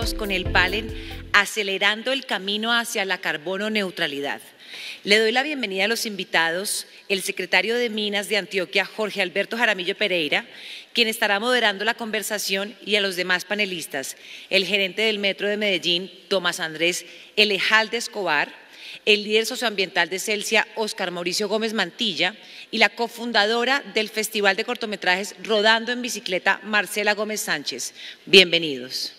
climáticos con el PALEN, acelerando el camino hacia la carbono neutralidad. Le doy la bienvenida a los invitados, el secretario de Minas de Antioquia, Jorge Alberto Jaramillo Pereira, quien estará moderando la conversación, y a los demás panelistas, el gerente del Metro de Medellín, Tomás Andrés Elejalde Escobar, el líder socioambiental de Celsia, Óscar Mauricio Gómez Mantilla, y la cofundadora del Festival de Cortometrajes Rodando en Bicicleta, Marcela Gómez Sánchez. Bienvenidos.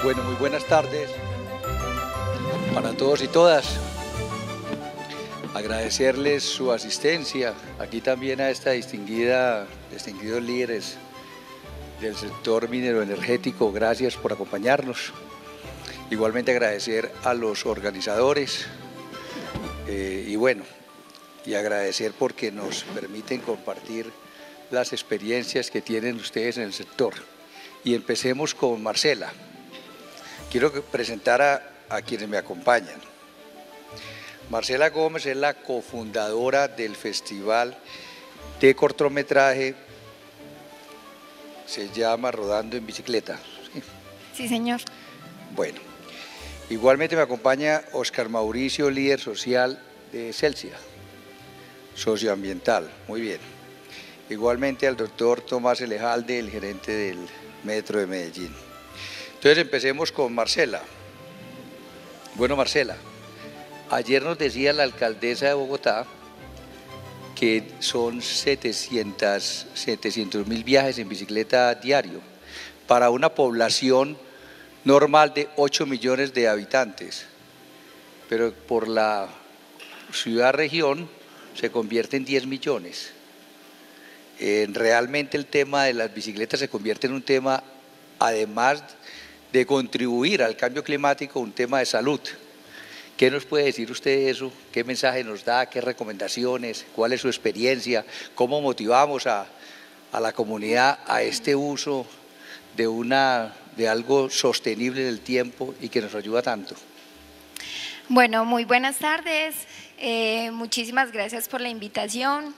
Bueno, muy buenas tardes para todos y todas. Agradecerles su asistencia, aquí también a esta distinguidos líderes del sector minero energético, gracias por acompañarnos. Igualmente agradecer a los organizadores y agradecer porque nos permiten compartir las experiencias que tienen ustedes en el sector. Y empecemos con Marcela. Quiero presentar a quienes me acompañan. Marcela Gómez es la cofundadora del Festival de Cortometraje, se llama Rodando en Bicicleta. Sí, señor. Bueno, igualmente me acompaña Óscar Mauricio, líder social de Celsia, socioambiental, muy bien. Igualmente al doctor Tomás Elejalde, el gerente del Metro de Medellín. Entonces empecemos con Marcela. Bueno, Marcela, ayer nos decía la alcaldesa de Bogotá que son 700.000 viajes en bicicleta diario para una población normal de 8 millones de habitantes, pero por la ciudad-región se convierte en 10 millones. Realmente el tema de las bicicletas se convierte en un tema, además de contribuir al cambio climático, un tema de salud. ¿Qué nos puede decir usted de eso? ¿Qué mensaje nos da? ¿Qué recomendaciones? ¿Cuál es su experiencia? ¿Cómo motivamos a la comunidad a este uso de algo sostenible en el tiempo y que nos ayuda tanto? Bueno, muy buenas tardes. Muchísimas gracias por la invitación.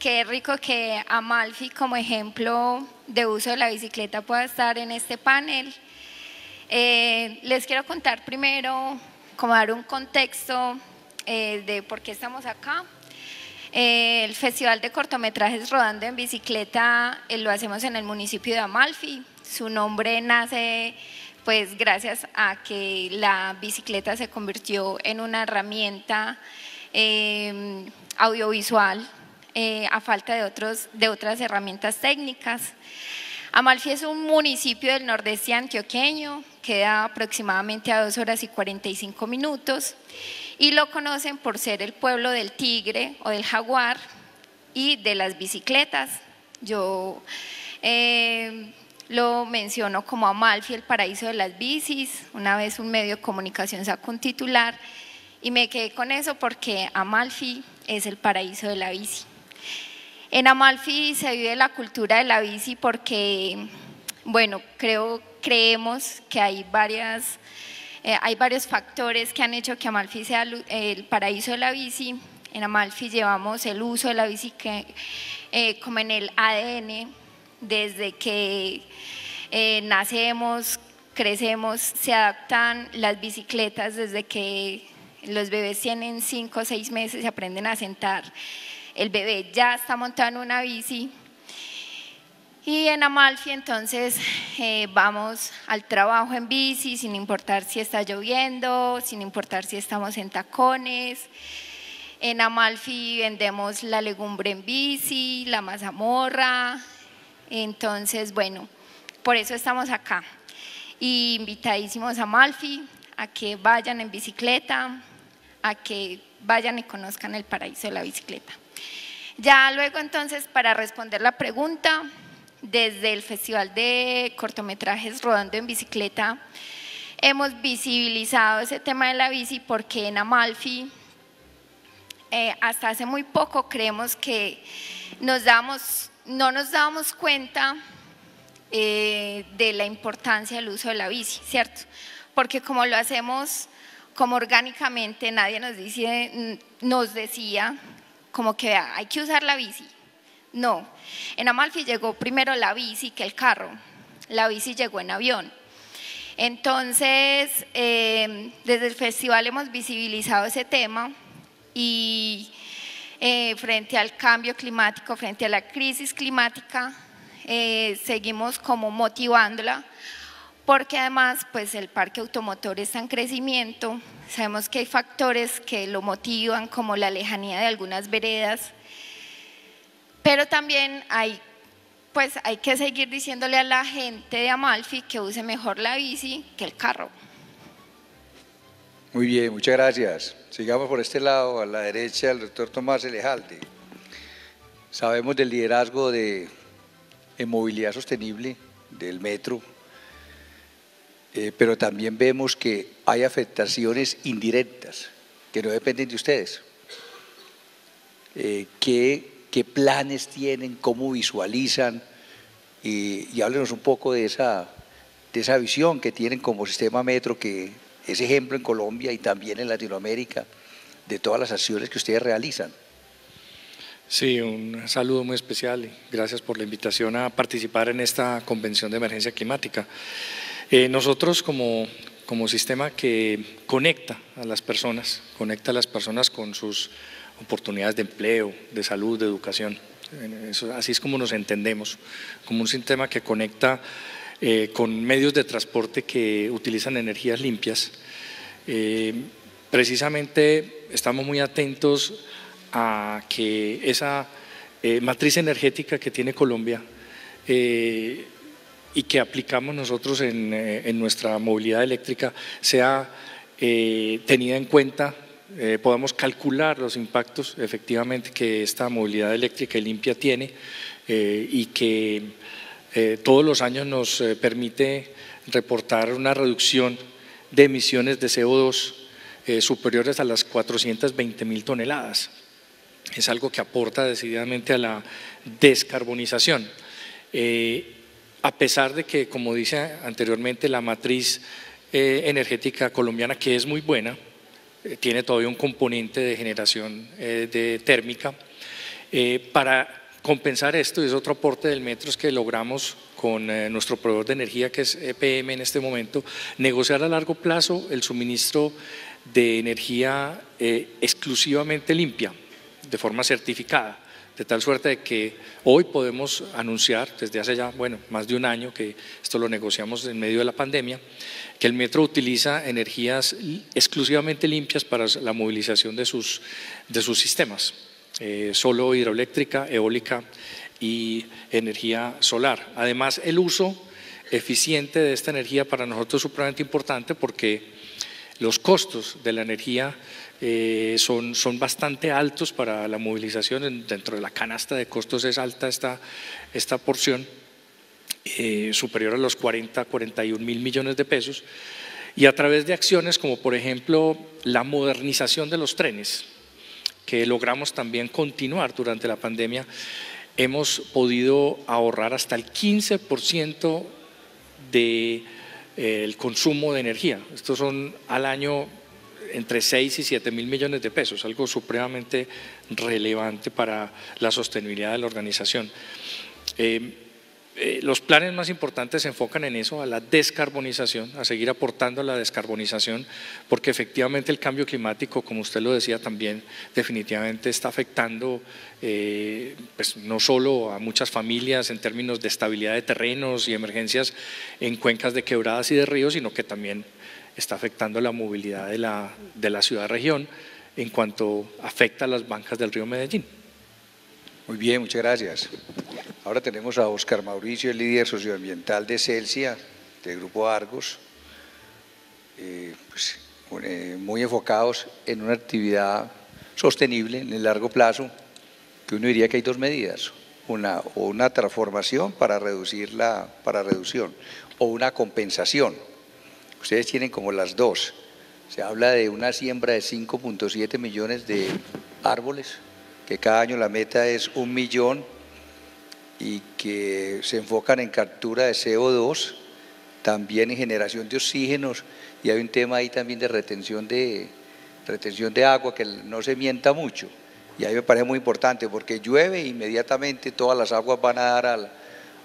Qué rico que Amalfi, como ejemplo de uso de la bicicleta, pueda estar en este panel. Les quiero contar primero, como dar un contexto de por qué estamos acá. El Festival de Cortometrajes Rodando en Bicicleta lo hacemos en el municipio de Amalfi. Su nombre nace pues gracias a que la bicicleta se convirtió en una herramienta audiovisual a falta de otras herramientas técnicas. Amalfi es un municipio del nordeste antioqueño, queda aproximadamente a 2 horas y 45 minutos y lo conocen por ser el pueblo del tigre o del jaguar y de las bicicletas. Yo lo menciono como Amalfi, el paraíso de las bicis. Una vez un medio de comunicación sacó un titular y me quedé con eso porque Amalfi es el paraíso de la bici. En Amalfi se vive la cultura de la bici porque, bueno, creemos que hay varios factores que han hecho que Amalfi sea el paraíso de la bici. En Amalfi llevamos el uso de la bici como en el ADN, desde que nacemos, crecemos, se adaptan las bicicletas desde que los bebés tienen 5 o 6 meses, se aprenden a sentar. El bebé ya está montado en una bici y en Amalfi entonces vamos al trabajo en bici sin importar si está lloviendo, sin importar si estamos en tacones. En Amalfi vendemos la legumbre en bici, la mazamorra, entonces bueno, por eso estamos acá. Y invitadísimos a Amalfi a que vayan en bicicleta, a que vayan y conozcan el paraíso de la bicicleta. Ya luego entonces, para responder la pregunta, desde el Festival de Cortometrajes Rodando en Bicicleta hemos visibilizado ese tema de la bici porque en Amalfi hasta hace muy poco creemos que no nos dábamos cuenta de la importancia del uso de la bici, ¿cierto? Porque como lo hacemos como orgánicamente, nadie nos decía como que hay que usar la bici. No, en Amalfi llegó primero la bici que el carro, la bici llegó en avión. Entonces, desde el festival hemos visibilizado ese tema y frente al cambio climático, frente a la crisis climática, seguimos como motivándola, porque además pues el parque automotor está en crecimiento. Sabemos que hay factores que lo motivan, como la lejanía de algunas veredas, pero también hay que seguir diciéndole a la gente de Amalfi que use mejor la bici que el carro. Muy bien, muchas gracias. Sigamos por este lado, a la derecha, el doctor Tomás Elejalde. Sabemos del liderazgo en movilidad sostenible del metro, pero también vemos que hay afectaciones indirectas que no dependen de ustedes. ¿Qué planes tienen? ¿Cómo visualizan? Y háblenos un poco de esa visión que tienen como sistema metro, que es ejemplo en Colombia y también en Latinoamérica, de todas las acciones que ustedes realizan. Sí, un saludo muy especial y gracias por la invitación a participar en esta convención de emergencia climática. Nosotros como sistema que conecta a las personas con sus oportunidades de empleo, de salud, de educación. Así es como nos entendemos, como un sistema que conecta con medios de transporte que utilizan energías limpias. Precisamente estamos muy atentos a que esa matriz energética que tiene Colombia y que aplicamos nosotros en nuestra movilidad eléctrica sea tenida en cuenta, podamos calcular los impactos efectivamente que esta movilidad eléctrica y limpia tiene y que todos los años nos permite reportar una reducción de emisiones de CO2 superiores a las 420.000 toneladas. Es algo que aporta decididamente a la descarbonización. A pesar de que, como dice anteriormente, la matriz energética colombiana, que es muy buena, tiene todavía un componente de generación de térmica. Para compensar esto, y es otro aporte del metro, es que logramos con nuestro proveedor de energía, que es EPM en este momento, negociar a largo plazo el suministro de energía exclusivamente limpia, de forma certificada, de tal suerte de que hoy podemos anunciar, desde hace ya, bueno, más de un año, que esto lo negociamos en medio de la pandemia, que el metro utiliza energías exclusivamente limpias para la movilización de sus sistemas, solo hidroeléctrica, eólica y energía solar. Además, el uso eficiente de esta energía para nosotros es supremamente importante porque los costos de la energía son bastante altos para la movilización. Dentro de la canasta de costos es alta esta porción, superior a los 41 mil millones de pesos, y a través de acciones como por ejemplo la modernización de los trenes, que logramos también continuar durante la pandemia, hemos podido ahorrar hasta el 15% del consumo de energía. Estos son al año entre 6 y 7 mil millones de pesos, algo supremamente relevante para la sostenibilidad de la organización. Los planes más importantes se enfocan en eso, a la descarbonización, a seguir aportando a la descarbonización, porque efectivamente el cambio climático, como usted lo decía también, definitivamente está afectando pues no solo a muchas familias en términos de estabilidad de terrenos y emergencias en cuencas de quebradas y de ríos, sino que también está afectando la movilidad de la ciudad-región en cuanto afecta a las bancas del río Medellín. Muy bien, muchas gracias. Ahora tenemos a Óscar Mauricio, el líder socioambiental de Celsia, del Grupo Argos, muy enfocados en una actividad sostenible en el largo plazo, que uno diría que hay dos medidas, una transformación para reducción o una compensación. Ustedes tienen como las dos. Se habla de una siembra de 5.7 millones de árboles, que cada año la meta es 1 millón y que se enfocan en captura de CO2, también en generación de oxígenos, y hay un tema ahí también de retención de agua, que no se mienta mucho, y ahí me parece muy importante porque llueve e inmediatamente todas las aguas van a dar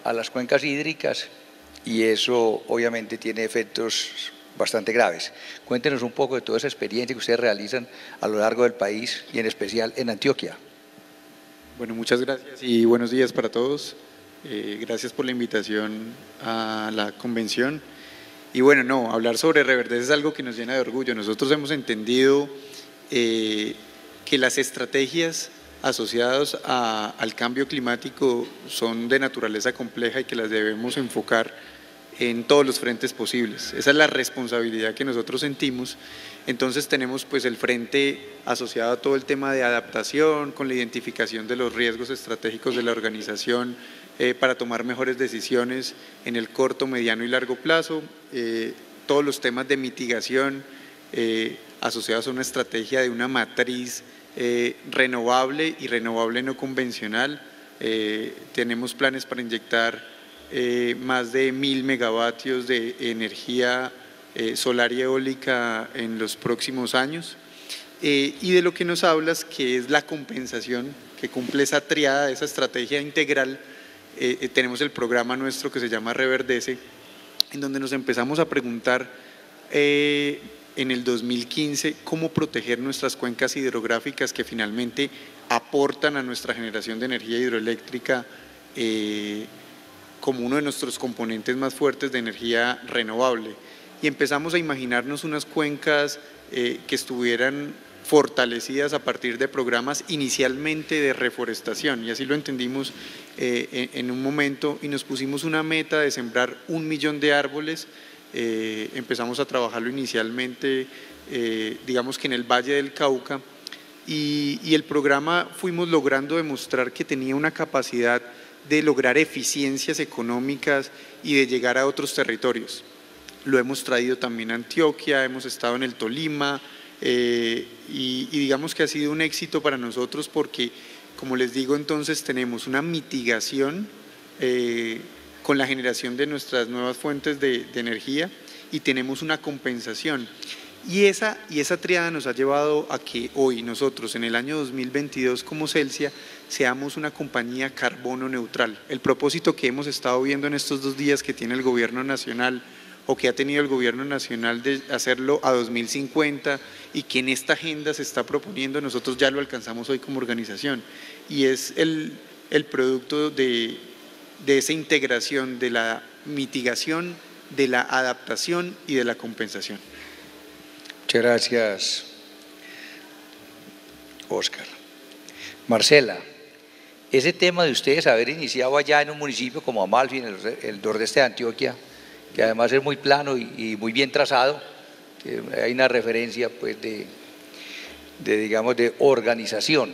a las cuencas hídricas y eso obviamente tiene efectos bastante graves. Cuéntenos un poco de toda esa experiencia que ustedes realizan a lo largo del país y en especial en Antioquia. Bueno, muchas gracias y buenos días para todos. Gracias por la invitación a la convención. Y bueno, hablar sobre Reverdece es algo que nos llena de orgullo. Nosotros hemos entendido que las estrategias asociadas al cambio climático son de naturaleza compleja y que las debemos enfocar en todos los frentes posibles. Esa es la responsabilidad que nosotros sentimos. Entonces tenemos pues el frente asociado a todo el tema de adaptación, con la identificación de los riesgos estratégicos de la organización para tomar mejores decisiones en el corto, mediano y largo plazo, todos los temas de mitigación asociados a una estrategia de una matriz renovable y renovable no convencional. Tenemos planes para inyectar más de 1000 megavatios de energía solar y eólica en los próximos años, y de lo que nos hablas, que es la compensación, que cumple esa triada, esa estrategia integral. Tenemos el programa nuestro que se llama Reverdece, en donde nos empezamos a preguntar en el 2015 cómo proteger nuestras cuencas hidrográficas que finalmente aportan a nuestra generación de energía hidroeléctrica como uno de nuestros componentes más fuertes de energía renovable, y empezamos a imaginarnos unas cuencas que estuvieran fortalecidas a partir de programas inicialmente de reforestación, y así lo entendimos en un momento, y nos pusimos una meta de sembrar 1 millón de árboles. Empezamos a trabajarlo inicialmente, digamos que en el Valle del Cauca, y el programa fuimos logrando demostrar que tenía una capacidad de lograr eficiencias económicas y de llegar a otros territorios. Lo hemos traído también a Antioquia, hemos estado en el Tolima, y digamos que ha sido un éxito para nosotros porque, como les digo, entonces tenemos una mitigación con la generación de nuestras nuevas fuentes de energía y tenemos una compensación. Y esa triada nos ha llevado a que hoy nosotros en el año 2022 como Celsia seamos una compañía carbono neutral. El propósito que hemos estado viendo en estos 2 días que tiene el gobierno nacional o que ha tenido el gobierno nacional de hacerlo a 2050 y que en esta agenda se está proponiendo, nosotros ya lo alcanzamos hoy como organización, y es el producto de esa integración de la mitigación, de la adaptación y de la compensación. Muchas gracias, Óscar. Marcela, ese tema de ustedes haber iniciado allá en un municipio como Amalfi, en el nordeste de Antioquia, que además es muy plano y muy bien trazado, que hay una referencia pues digamos de organización,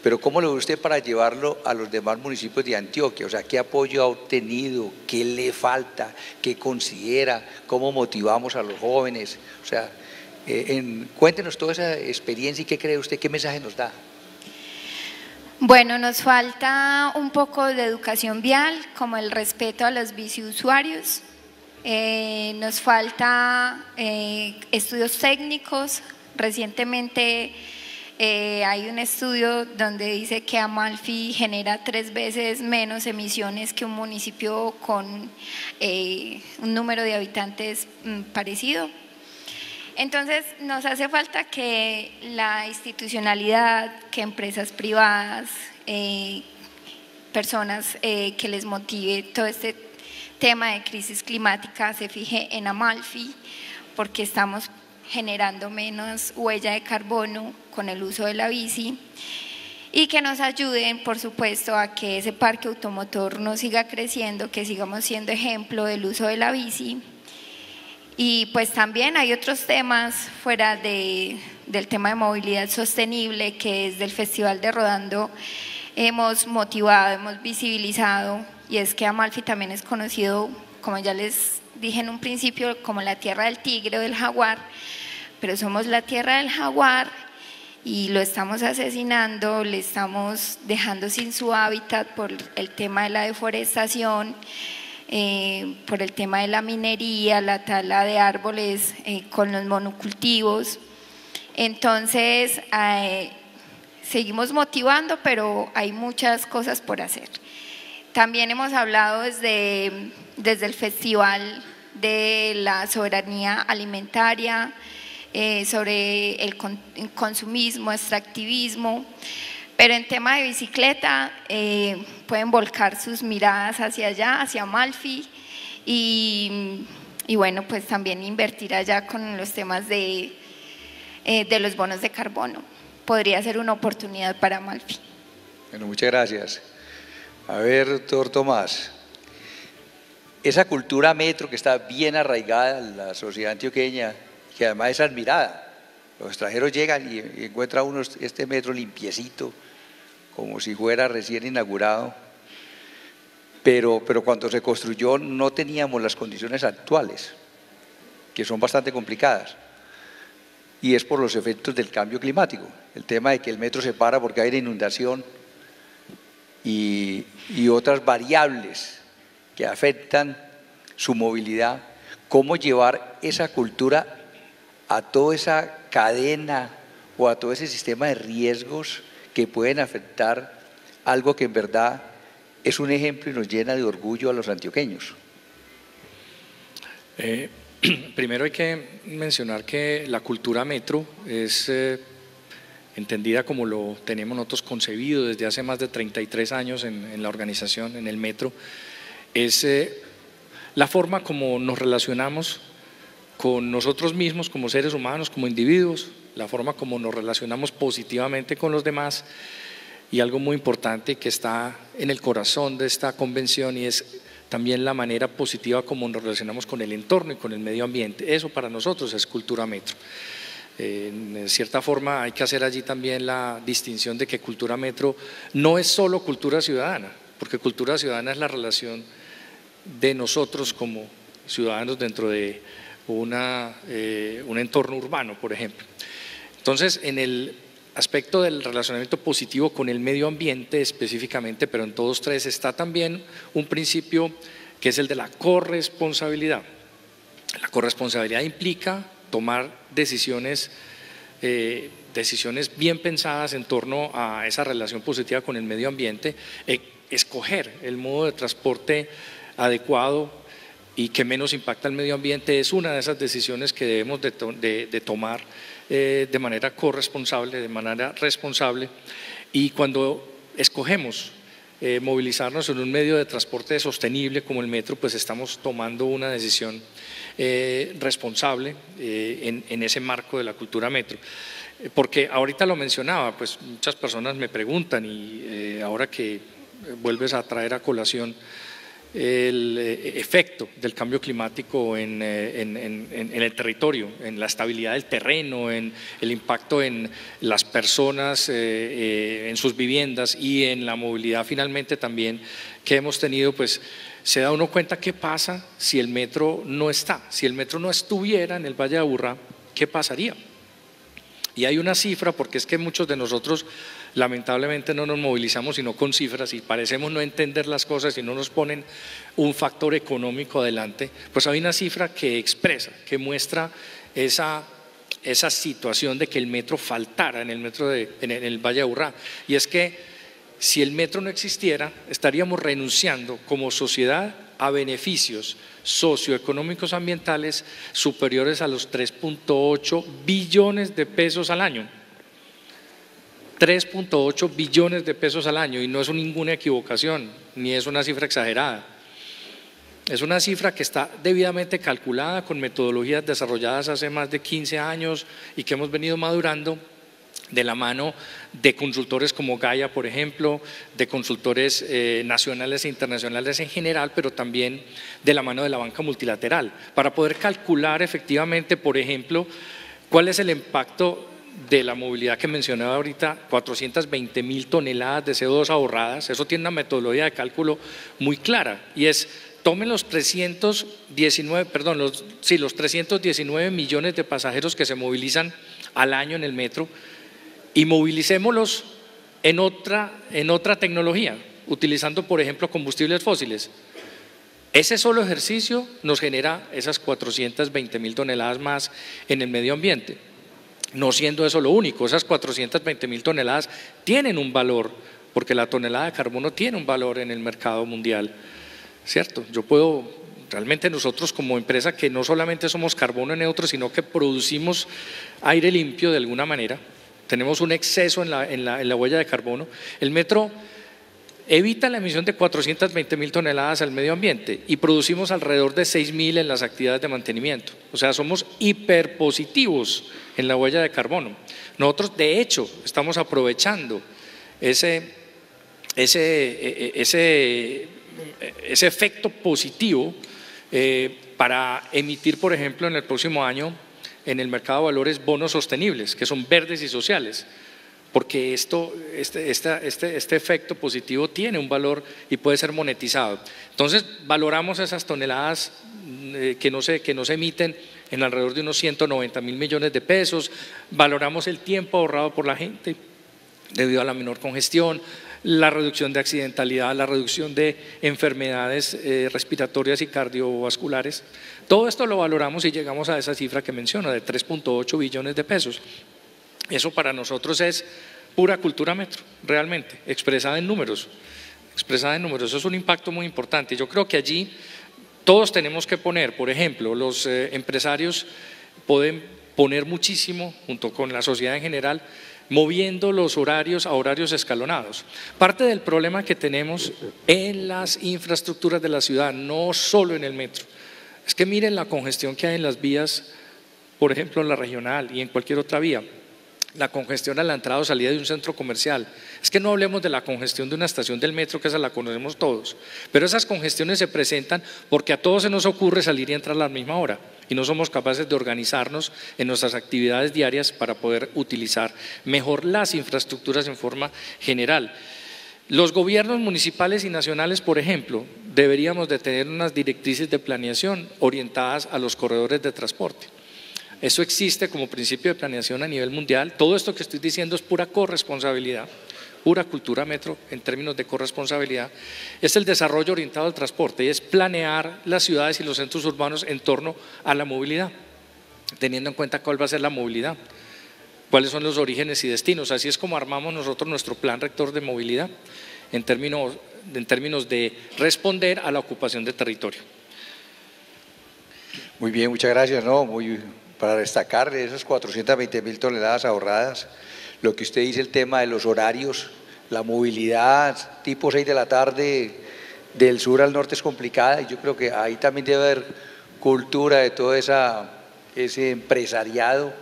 pero ¿cómo lo ve usted para llevarlo a los demás municipios de Antioquia? O sea, ¿qué apoyo ha obtenido? ¿Qué le falta? ¿Qué considera? ¿Cómo motivamos a los jóvenes? O sea, cuéntenos toda esa experiencia y qué cree usted, qué mensaje nos da. Bueno, nos falta un poco de educación vial, como el respeto a los biciusuarios. Nos falta estudios técnicos. Recientemente hay un estudio donde dice que Amalfi genera 3 veces menos emisiones que un municipio con un número de habitantes parecido. Entonces nos hace falta que la institucionalidad, que empresas privadas, personas que les motive todo este tema de crisis climática se fije en Amalfi, porque estamos generando menos huella de carbono con el uso de la bici, y que nos ayuden, por supuesto, a que ese parque automotor no siga creciendo, que sigamos siendo ejemplo del uso de la bici. Y pues también hay otros temas fuera del tema de movilidad sostenible que desde el Festival de Rodando hemos motivado, hemos visibilizado, y es que Amalfi también es conocido, como ya les dije en un principio, como la tierra del tigre o del jaguar, pero somos la tierra del jaguar y lo estamos asesinando, le estamos dejando sin su hábitat por el tema de la deforestación, por el tema de la minería, la tala de árboles con los monocultivos. Entonces, seguimos motivando, pero hay muchas cosas por hacer. También hemos hablado desde el Festival de la Soberanía Alimentaria, sobre el consumismo, extractivismo, pero en tema de bicicleta pueden volcar sus miradas hacia allá, hacia Amalfi, y bueno, pues también invertir allá con los temas de los bonos de carbono. Podría ser una oportunidad para Amalfi. Bueno, muchas gracias. A ver, doctor Tomás, esa cultura metro que está bien arraigada en la sociedad antioqueña, que además es admirada. Los extranjeros llegan y encuentran uno este metro limpiecito, como si fuera recién inaugurado, pero cuando se construyó no teníamos las condiciones actuales, que son bastante complicadas, y es por los efectos del cambio climático, el tema de que el metro se para porque hay una inundación y otras variables que afectan su movilidad. ¿Cómo llevar esa cultura a toda esa cadena o a todo ese sistema de riesgos que pueden afectar algo que en verdad es un ejemplo y nos llena de orgullo a los antioqueños? Primero hay que mencionar que la cultura metro es entendida como lo tenemos nosotros concebido desde hace más de 33 años en la organización, en el metro. Es la forma como nos relacionamos con nosotros mismos como seres humanos, como individuos, la forma como nos relacionamos positivamente con los demás, y algo muy importante que está en el corazón de esta convención, y es también la manera positiva como nos relacionamos con el entorno y con el medio ambiente. Eso para nosotros es cultura metro. En cierta forma hay que hacer allí también la distinción de que cultura metro no es solo cultura ciudadana, porque cultura ciudadana es la relación de nosotros como ciudadanos dentro de un entorno urbano, por ejemplo. Entonces, en el aspecto del relacionamiento positivo con el medio ambiente específicamente, pero en todos tres, está también un principio que es el de la corresponsabilidad. La corresponsabilidad implica tomar decisiones bien pensadas en torno a esa relación positiva con el medio ambiente, escoger el modo de transporte adecuado y que menos impacta al medio ambiente es una de esas decisiones que debemos de tomar de manera corresponsable, de manera responsable. Y cuando escogemos movilizarnos en un medio de transporte sostenible como el metro, pues estamos tomando una decisión responsable en ese marco de la cultura metro. Porque ahorita lo mencionaba, pues muchas personas me preguntan y ahora que vuelves a traer a colación el efecto del cambio climático en el territorio, en la estabilidad del terreno, en el impacto en las personas, en sus viviendas y en la movilidad finalmente también que hemos tenido, pues se da uno cuenta qué pasa si el metro no está, si el metro no estuviera en el Valle de Aburrá, ¿qué pasaría? Y hay una cifra, porque es que muchos de nosotros lamentablemente no nos movilizamos sino con cifras y parecemos no entender las cosas y no nos ponen un factor económico adelante, pues hay una cifra que expresa, que muestra esa situación de que el metro faltara en el Valle de Aburrá, y es que si el metro no existiera estaríamos renunciando como sociedad a beneficios socioeconómicos ambientales superiores a los 3.8 billones de pesos al año. 3.8 billones de pesos al año, y no es ninguna equivocación, ni es una cifra exagerada. Es una cifra que está debidamente calculada con metodologías desarrolladas hace más de 15 años y que hemos venido madurando de la mano de consultores como Gaia, por ejemplo, de consultores nacionales e internacionales en general, pero también de la mano de la banca multilateral, para poder calcular efectivamente, por ejemplo, cuál es el impacto de la movilidad que mencionaba ahorita, 420.000 toneladas de CO2 ahorradas. Eso tiene una metodología de cálculo muy clara, y es: tomen los 319 millones de pasajeros que se movilizan al año en el metro y movilicémoslos en otra tecnología, utilizando por ejemplo combustibles fósiles. Ese solo ejercicio nos genera esas 420.000 toneladas más en el medio ambiente. No siendo eso lo único, esas 420.000 toneladas tienen un valor, porque la tonelada de carbono tiene un valor en el mercado mundial, ¿cierto? Realmente nosotros como empresa que no solamente somos carbono neutro, sino que producimos aire limpio de alguna manera, tenemos un exceso en la huella de carbono. El metro evita la emisión de 420.000 toneladas al medio ambiente y producimos alrededor de 6.000 en las actividades de mantenimiento. O sea, somos hiperpositivos en la huella de carbono. Nosotros, de hecho, estamos aprovechando ese efecto positivo para emitir, por ejemplo, en el próximo año en el mercado de valores bonos sostenibles, que son verdes y sociales, porque este efecto positivo tiene un valor y puede ser monetizado. Entonces valoramos esas toneladas que no se emiten en alrededor de unos 190.000 millones de pesos, valoramos el tiempo ahorrado por la gente debido a la menor congestión, la reducción de accidentalidad, la reducción de enfermedades respiratorias y cardiovasculares. Todo esto lo valoramos y llegamos a esa cifra que menciono de 3.8 billones de pesos. Eso para nosotros es pura cultura metro, realmente, expresada en números. Eso es un impacto muy importante. Yo creo que allí todos tenemos que poner, por ejemplo, los empresarios pueden poner muchísimo, junto con la sociedad en general, moviendo los horarios a horarios escalonados. Parte del problema que tenemos en las infraestructuras de la ciudad, no solo en el metro, es que miren la congestión que hay en las vías, por ejemplo en la regional y en cualquier otra vía, la congestión a la entrada o salida de un centro comercial. Es que no hablemos de la congestión de una estación del metro, que esa la conocemos todos, pero esas congestiones se presentan porque a todos se nos ocurre salir y entrar a la misma hora y no somos capaces de organizarnos en nuestras actividades diarias para poder utilizar mejor las infraestructuras en forma general. Los gobiernos municipales y nacionales, por ejemplo, deberíamos de tener unas directrices de planeación orientadas a los corredores de transporte. Eso existe como principio de planeación a nivel mundial. Todo esto que estoy diciendo es pura corresponsabilidad, pura cultura metro en términos de corresponsabilidad. Es el desarrollo orientado al transporte y es planear las ciudades y los centros urbanos en torno a la movilidad, teniendo en cuenta cuál va a ser la movilidad, cuáles son los orígenes y destinos. Así es como armamos nosotros nuestro plan rector de movilidad en términos de responder a la ocupación de territorio. Muy bien, muchas gracias. No, para destacar de esas 420.000 toneladas ahorradas, lo que usted dice, el tema de los horarios, la movilidad tipo 6 de la tarde del sur al norte es complicada, y yo creo que ahí también debe haber cultura de todo ese empresariado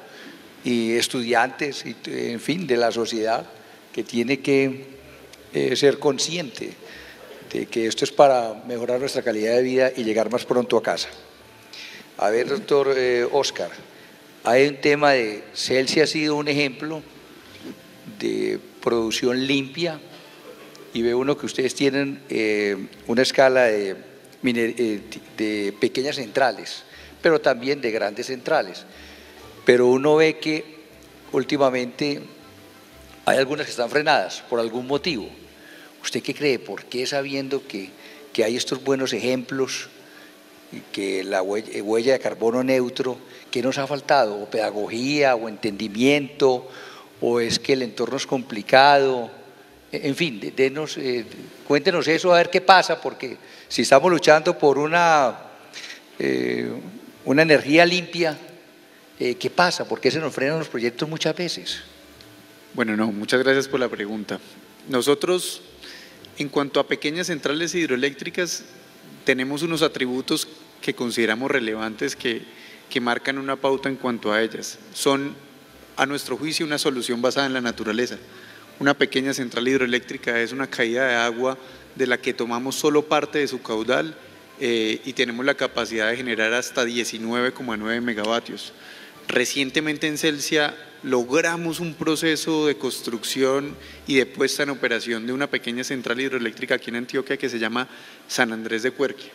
y estudiantes, y, en fin, de la sociedad, que tiene que ser consciente de que esto es para mejorar nuestra calidad de vida y llegar más pronto a casa. A ver, doctor Oscar, hay un tema de Celsi, ha sido un ejemplo de producción limpia, y ve uno que ustedes tienen una escala de pequeñas centrales, pero también de grandes centrales. Pero uno ve que últimamente hay algunas que están frenadas por algún motivo. ¿Usted qué cree? ¿Por qué, sabiendo que hay estos buenos ejemplos, y que la huella de carbono neutro, qué nos ha faltado? ¿O pedagogía, o entendimiento, o es que el entorno es complicado? En fin, cuéntenos eso, a ver qué pasa, porque si estamos luchando por una energía limpia, ¿qué pasa? ¿Por qué se nos frenan los proyectos muchas veces? Bueno, no, muchas gracias por la pregunta. Nosotros, en cuanto a pequeñas centrales hidroeléctricas, tenemos unos atributos que consideramos relevantes que marcan una pauta en cuanto a ellas. Son, a nuestro juicio, una solución basada en la naturaleza. Una pequeña central hidroeléctrica es una caída de agua de la que tomamos solo parte de su caudal y tenemos la capacidad de generar hasta 19,9 megavatios. Recientemente en Celsia logramos un proceso de construcción y de puesta en operación de una pequeña central hidroeléctrica aquí en Antioquia que se llama San Andrés de Cuerquia.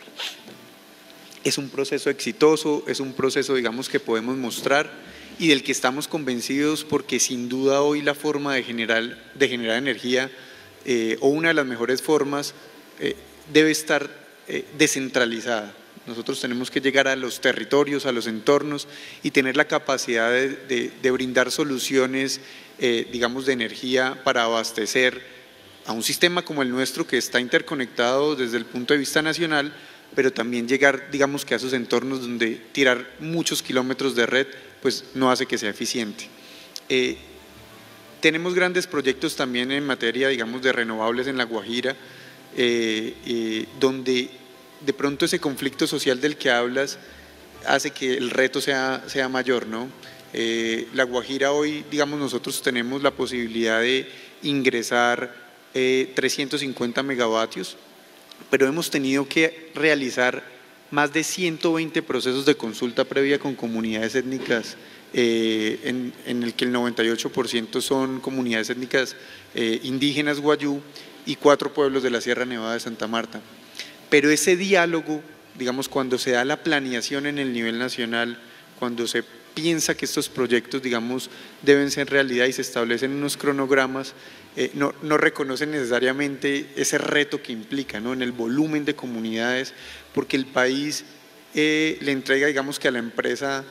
Es un proceso exitoso, es un proceso, digamos, que podemos mostrar y del que estamos convencidos, porque sin duda hoy la forma de generar energía, o una de las mejores formas, debe estar descentralizada. Nosotros tenemos que llegar a los territorios, a los entornos, y tener la capacidad de brindar soluciones, digamos, de energía para abastecer a un sistema como el nuestro, que está interconectado desde el punto de vista nacional, pero también llegar, digamos, que a esos entornos donde tirar muchos kilómetros de red pues no hace que sea eficiente. Tenemos grandes proyectos también en materia, digamos, de renovables en La Guajira, donde de pronto ese conflicto social del que hablas hace que el reto sea mayor, ¿no? La Guajira hoy, digamos, nosotros tenemos la posibilidad de ingresar 350 megavatios, pero hemos tenido que realizar más de 120 procesos de consulta previa con comunidades étnicas, en el que el 98% son comunidades étnicas indígenas guayú y 4 pueblos de la Sierra Nevada de Santa Marta. Pero ese diálogo, digamos, cuando se da la planeación en el nivel nacional, cuando se piensa que estos proyectos, digamos, deben ser realidad y se establecen unos cronogramas, no reconocen necesariamente ese reto que implica, ¿no?, en el volumen de comunidades, porque el país le entrega, digamos, que a la empresa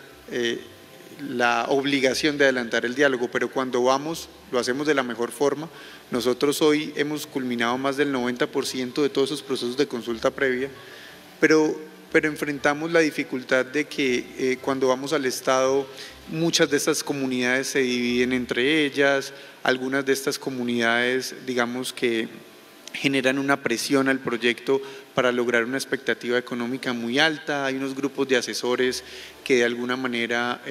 la obligación de adelantar el diálogo, pero cuando vamos lo hacemos de la mejor forma. Nosotros hoy hemos culminado más del 90% de todos esos procesos de consulta previa, pero enfrentamos la dificultad de que cuando vamos al Estado, muchas de estas comunidades se dividen entre ellas, algunas de estas comunidades, digamos, que generan una presión al proyecto para lograr una expectativa económica muy alta. Hay unos grupos de asesores que de alguna manera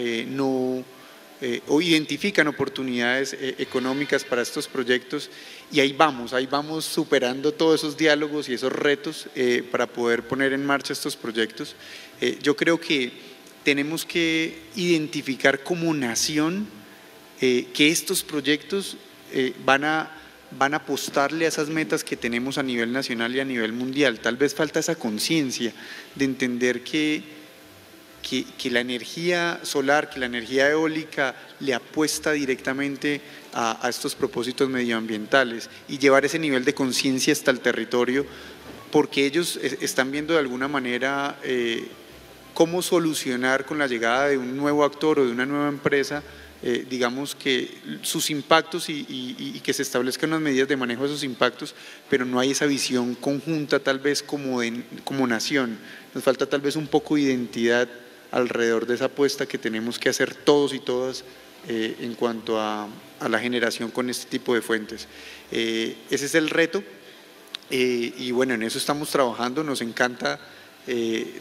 o identifican oportunidades económicas para estos proyectos, y ahí vamos superando todos esos diálogos y esos retos para poder poner en marcha estos proyectos. Yo creo que tenemos que identificar como nación que estos proyectos van a apostarle a esas metas que tenemos a nivel nacional y a nivel mundial. Tal vez falta esa conciencia de entender que la energía solar, que la energía eólica le apuesta directamente a estos propósitos medioambientales, y llevar ese nivel de conciencia hasta el territorio, porque ellos están viendo de alguna manera cómo solucionar con la llegada de un nuevo actor o de una nueva empresa, digamos, que sus impactos y que se establezcan unas medidas de manejo de esos impactos, pero no hay esa visión conjunta tal vez como nación. Nos falta tal vez un poco de identidad alrededor de esa apuesta que tenemos que hacer todos y todas en cuanto a la generación con este tipo de fuentes. Ese es el reto y bueno, en eso estamos trabajando, nos encanta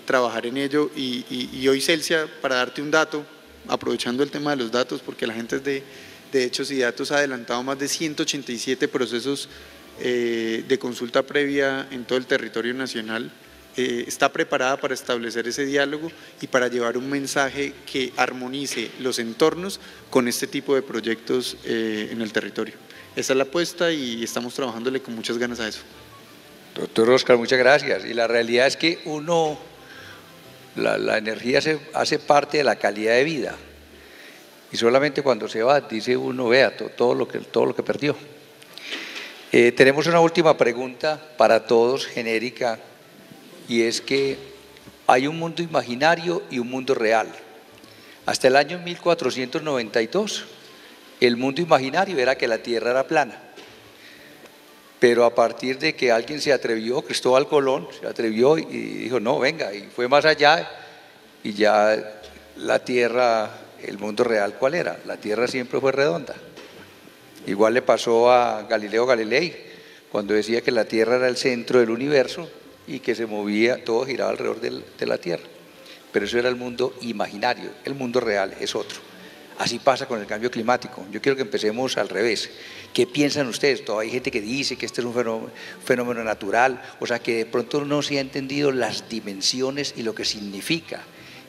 trabajar en ello y hoy Celsia, para darte un dato, aprovechando el tema de los datos, porque la gente es de hechos y datos, ha adelantado más de 187 procesos de consulta previa en todo el territorio nacional. Está preparada para establecer ese diálogo y para llevar un mensaje que armonice los entornos con este tipo de proyectos en el territorio. Esa es la apuesta y estamos trabajándole con muchas ganas a eso. Doctor Oscar, muchas gracias. Y la realidad es que la energía hace parte de la calidad de vida. Y solamente cuando se va, dice uno, vea todo lo que perdió. Tenemos una última pregunta para todos, genérica, y es que hay un mundo imaginario y un mundo real. Hasta el año 1492, el mundo imaginario era que la Tierra era plana. Pero a partir de que alguien se atrevió, Cristóbal Colón se atrevió y dijo, no, venga, y fue más allá, y ya la Tierra, el mundo real, ¿cuál era? La Tierra siempre fue redonda. Igual le pasó a Galileo Galilei, cuando decía que la Tierra era el centro del universo y que se movía, todo giraba alrededor de la Tierra. Pero eso era el mundo imaginario, el mundo real es otro. Así pasa con el cambio climático. Yo quiero que empecemos al revés. ¿Qué piensan ustedes? Todavía hay gente que dice que este es un fenómeno natural, o sea que de pronto no se ha entendido las dimensiones y lo que significa,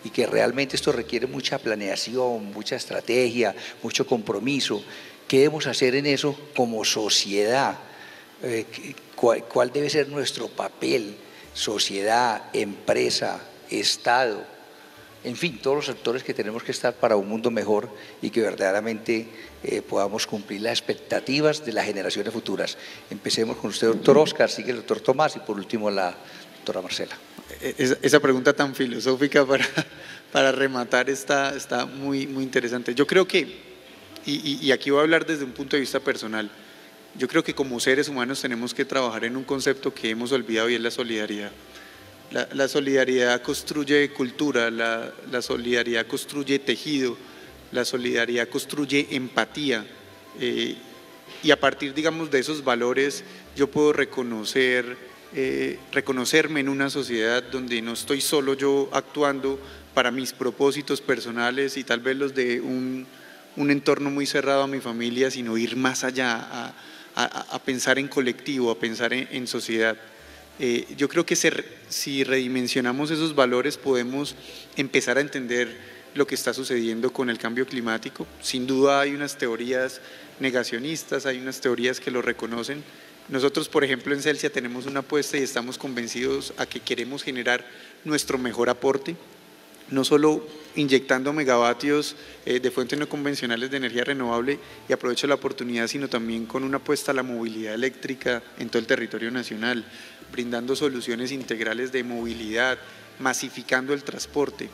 y que realmente esto requiere mucha planeación, mucha estrategia, mucho compromiso. ¿Qué debemos hacer en eso como sociedad? ¿Cuál debe ser nuestro papel? Sociedad, empresa, Estado, en fin, todos los actores que tenemos que estar para un mundo mejor y que verdaderamente podamos cumplir las expectativas de las generaciones futuras. Empecemos con usted, doctor Oscar, sigue el doctor Tomás y por último la doctora Marcela. Esa pregunta tan filosófica para rematar está muy interesante. Yo creo que, y aquí voy a hablar desde un punto de vista personal, yo creo que como seres humanos tenemos que trabajar en un concepto que hemos olvidado y es la solidaridad. La solidaridad construye cultura, la solidaridad construye tejido, la solidaridad construye empatía y a partir, digamos, de esos valores yo puedo reconocerme en una sociedad donde no estoy solo yo actuando para mis propósitos personales y tal vez los de un entorno muy cerrado a mi familia, sino ir más allá, a pensar en colectivo, a pensar en sociedad. Yo creo que si redimensionamos esos valores podemos empezar a entender lo que está sucediendo con el cambio climático. Sin duda hay unas teorías negacionistas, hay unas teorías que lo reconocen. Nosotros, por ejemplo, en Celsia tenemos una apuesta y estamos convencidos a que queremos generar nuestro mejor aporte, no solo inyectando megavatios de fuentes no convencionales de energía renovable, y aprovecho la oportunidad, sino también con una apuesta a la movilidad eléctrica en todo el territorio nacional, brindando soluciones integrales de movilidad, masificando el transporte.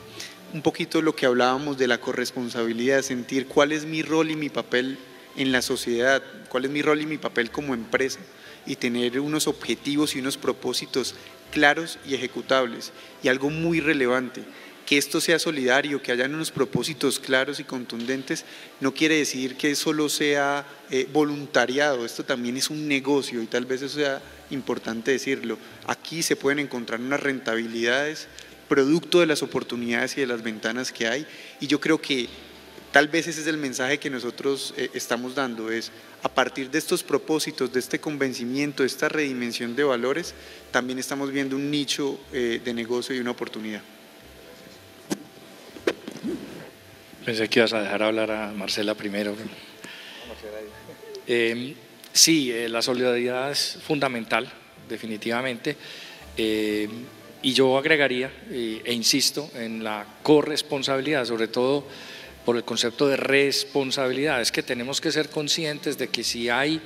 Un poquito lo que hablábamos de la corresponsabilidad, sentir cuál es mi rol y mi papel en la sociedad, cuál es mi rol y mi papel como empresa, y tener unos objetivos y unos propósitos claros y ejecutables. Y algo muy relevante, que esto sea solidario, que hayan unos propósitos claros y contundentes, no quiere decir que solo sea voluntariado, esto también es un negocio y tal vez eso sea importante decirlo. Aquí se pueden encontrar unas rentabilidades producto de las oportunidades y de las ventanas que hay, y yo creo que tal vez ese es el mensaje que nosotros estamos dando, es a partir de estos propósitos, de este convencimiento, de esta redimensión de valores, también estamos viendo un nicho de negocio y una oportunidad. Pensé que ibas a dejar hablar a Marcela primero. Sí, la solidaridad es fundamental, definitivamente, y yo agregaría e insisto en la corresponsabilidad, sobre todo por el concepto de responsabilidad. Es que tenemos que ser conscientes de que si hay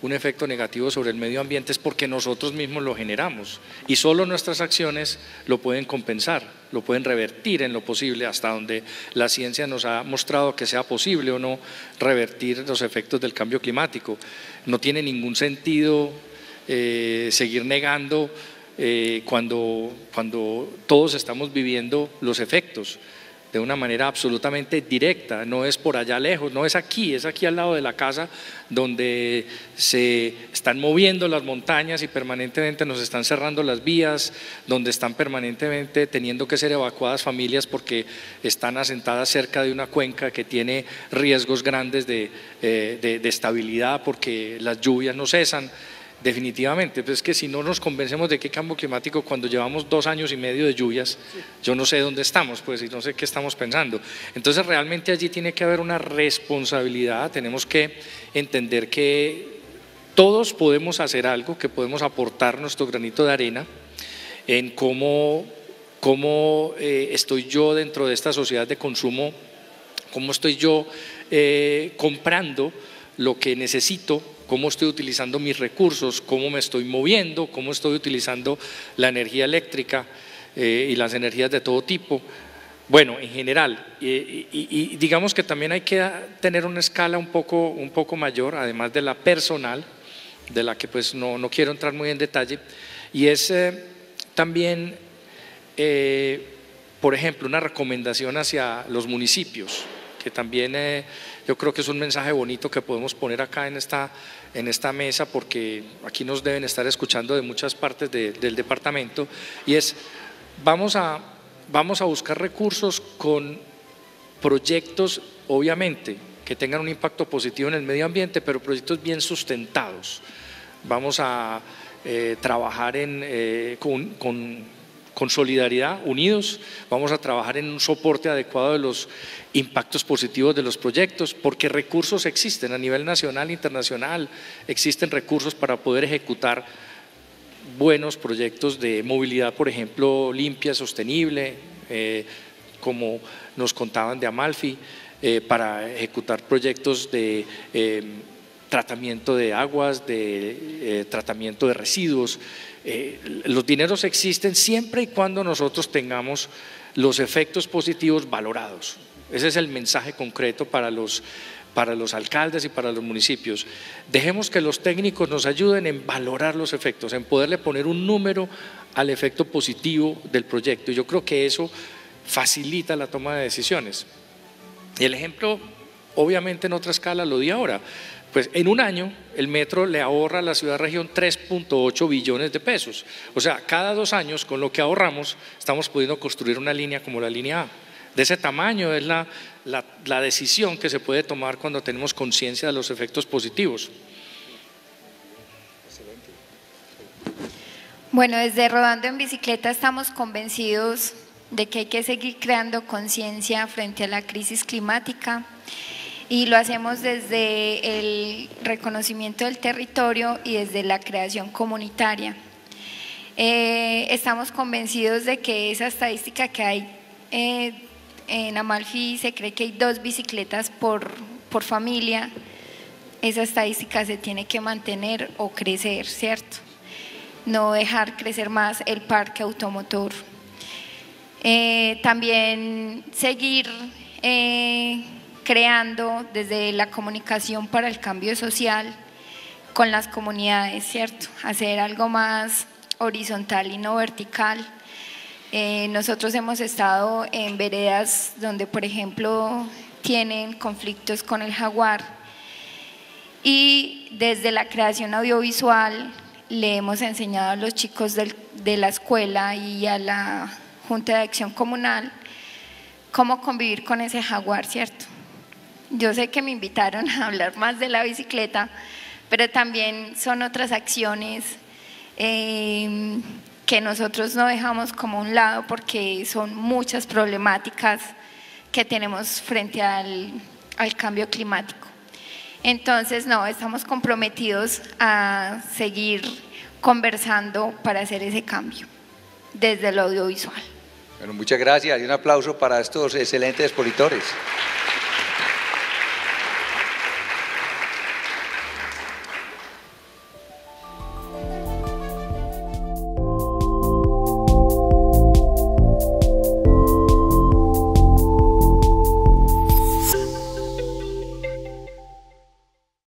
un efecto negativo sobre el medio ambiente es porque nosotros mismos lo generamos y solo nuestras acciones lo pueden compensar, lo pueden revertir en lo posible, hasta donde la ciencia nos ha mostrado que sea posible o no revertir los efectos del cambio climático. No tiene ningún sentido seguir negando cuando todos estamos viviendo los efectos. de una manera absolutamente directa, no es por allá lejos, no es aquí al lado de la casa donde se están moviendo las montañas y permanentemente nos están cerrando las vías, donde están permanentemente teniendo que ser evacuadas familias porque están asentadas cerca de una cuenca que tiene riesgos grandes de estabilidad porque las lluvias no cesan. Definitivamente, pues es que si no nos convencemos de que cambio climático cuando llevamos 2 años y medio de lluvias, yo no sé dónde estamos, pues, y no sé qué estamos pensando. Entonces realmente allí tiene que haber una responsabilidad, tenemos que entender que todos podemos hacer algo, que podemos aportar nuestro granito de arena en cómo estoy yo dentro de esta sociedad de consumo, cómo estoy yo comprando lo que necesito, cómo estoy utilizando mis recursos, cómo me estoy moviendo, cómo estoy utilizando la energía eléctrica y las energías de todo tipo. Bueno, en general, y digamos que también hay que tener una escala un poco mayor, además de la personal, de la que pues no quiero entrar muy en detalle, y es también, por ejemplo, una recomendación hacia los municipios, que también yo creo que es un mensaje bonito que podemos poner acá en esta mesa, porque aquí nos deben estar escuchando de muchas partes del departamento, y es vamos a buscar recursos con proyectos, obviamente, que tengan un impacto positivo en el medio ambiente, pero proyectos bien sustentados. Vamos a trabajar con solidaridad, unidos, vamos a trabajar en un soporte adecuado de los impactos positivos de los proyectos, porque recursos existen a nivel nacional e internacional, existen recursos para poder ejecutar buenos proyectos de movilidad, por ejemplo, limpia, sostenible, como nos contaban de Amalfi, para ejecutar proyectos de tratamiento de aguas, de tratamiento de residuos. Los dineros existen siempre y cuando nosotros tengamos los efectos positivos valorados. Ese es el mensaje concreto para los alcaldes y para los municipios. Dejemos que los técnicos nos ayuden en valorar los efectos, en poderle poner un número al efecto positivo del proyecto. Yo creo que eso facilita la toma de decisiones. Y el ejemplo, obviamente en otra escala, lo di ahora. Pues en un año el metro le ahorra a la ciudad-región 3.8 billones de pesos. O sea, cada 2 años con lo que ahorramos estamos pudiendo construir una línea como la línea A. De ese tamaño es la decisión que se puede tomar cuando tenemos conciencia de los efectos positivos. Bueno, desde Rodando en Bicicleta estamos convencidos de que hay que seguir creando conciencia frente a la crisis climática, y lo hacemos desde el reconocimiento del territorio y desde la creación comunitaria. Estamos convencidos de que esa estadística que hay en Amalfi, se cree que hay 2 bicicletas por familia, esa estadística se tiene que mantener o crecer, ¿cierto? No dejar crecer más el parque automotor. También seguir creando desde la comunicación para el cambio social con las comunidades, ¿cierto? Hacer algo más horizontal y no vertical. Nosotros hemos estado en veredas donde, por ejemplo, tienen conflictos con el jaguar, y desde la creación audiovisual le hemos enseñado a los chicos de la escuela y a la Junta de Acción Comunal cómo convivir con ese jaguar, ¿cierto? Yo sé que me invitaron a hablar más de la bicicleta, pero también son otras acciones que nosotros no dejamos como a un lado, porque son muchas problemáticas que tenemos frente al cambio climático. Entonces, estamos comprometidos a seguir conversando para hacer ese cambio desde el audiovisual. Bueno, muchas gracias y un aplauso para estos excelentes expositores.